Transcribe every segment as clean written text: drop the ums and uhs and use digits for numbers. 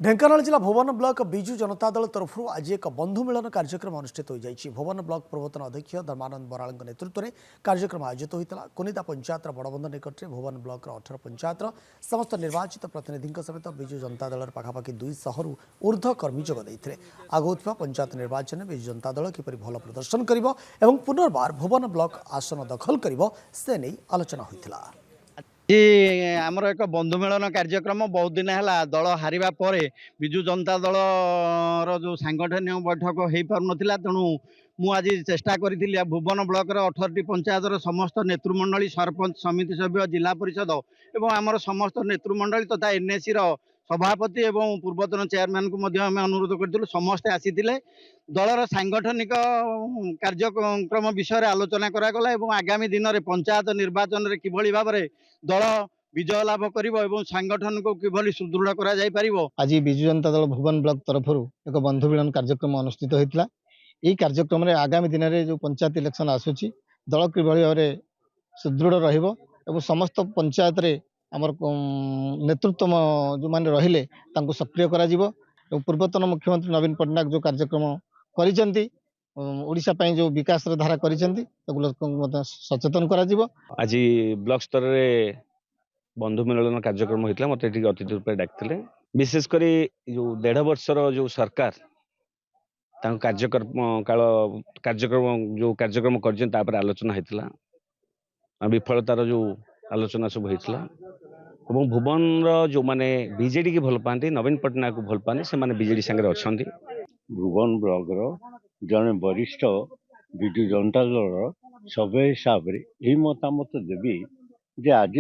ढेंकानाल जिला भुवन ब्लॉक विजु जनता दल तरफ आज एक बंधु मिलन कार्यक्रम अनुष्ठित हो जाएगी। भुवन ब्लॉक प्रवर्तन अध्यक्ष धर्मानंद बराल नेतृत्व में कार्यक्रम आयोजित होता। कुनिदा पंचायत बड़बंध निकट में भुवन ब्लॉक 18 पंचायत समस्त निर्वाचित प्रतिनिधि सहित विजु जनता दल पाखापाखि 200 रु ऊर्ध्व कर्मी जोगदे। आगुवा पंचायत निर्वाचन में विजु जनता दल किपरि भल प्रदर्शन कर पुनर्बार भुवन ब्लॉक आसन दखल कर आलोचना होता। आमर एक बंधु मिलन कार्यक्रम बहुत दिन है दल हारिबा परे विजु जनता दल जो सांगठनिक बैठक हो पार ना तेणु मुझे चेष्टा करी भुवन ब्लॉक 18टी पंचायतर समस्त नेतृमंडली सरपंच समिति सभ्य जिला परिषद और आमर समस्त नेतृमंडली तथा एनएसी सभापति एवं पूर्वतन चेयरमैन को अनुरोध करूँ समस्ते आसी दलर सांगठनिक कार्यक्रम विषय आलोचना करागला और आगामी दिन में पंचायत निर्वाचन में किभली भाव में दल विजय लाभ कर सांगठन को किभली सुदृढ़ करा जाय परिबो। आज विजु जनता दल भुवन ब्लॉक तरफ एक बंधु मिलन कार्यक्रम अनुष्ठित होता। यही कार्यक्रम में आगामी दिन में जो पंचायत इलेक्शन आसूची दल किभली भाव में सुदृढ़ रहिबो एवं समस्त पंचायत रे आमर नेतृत्व जो माने रहिले तांको सक्रिय करा जिवो। पूर्वतन मुख्यमंत्री नवीन पट्टनायक जो कार्यक्रम करिसेंती ओडिशा पई जो विकास धारा करिसेंती लोक सचेतन करा जिवो। आज ब्लॉक स्तर रे बंधु मिलन कार्यक्रम होता मत अतिथि रूप में डाकते विशेषकर जो 1.5 वर्षर जो सरकार कार्यक्रम काल कार्यक्रम जो कार्यक्रम कर आलोचना होता विफलतार जो आलोचना सब होता और भुवन जो माने बीजेडी की भल पाती नवीन पट्टनायक को भल पाती से माने बीजेडी संगे अच्छा। भुवन ब्लॉक जड़े वरिष्ठ विजु जनता दल सभ्य हिसाब से यही मतामत देवी जे आज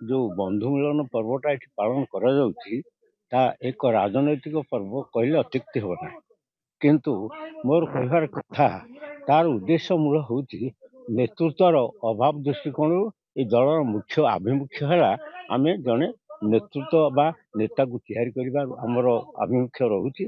जो बंधु मिलन पर्वटा ये पालन करा एक राजनैतिक पर्व कहले अत्युक्ति होना किंतु मोर कहबार कथा तार उद्देश्य मूल हूँ नेतृत्वर अभाव दृष्टिकोण ये दलर मुख्य आभिमुख्य है आम जड़े नेतृत्व बा नेता को तैयारी करने आमर आभिमुख्य रोचे।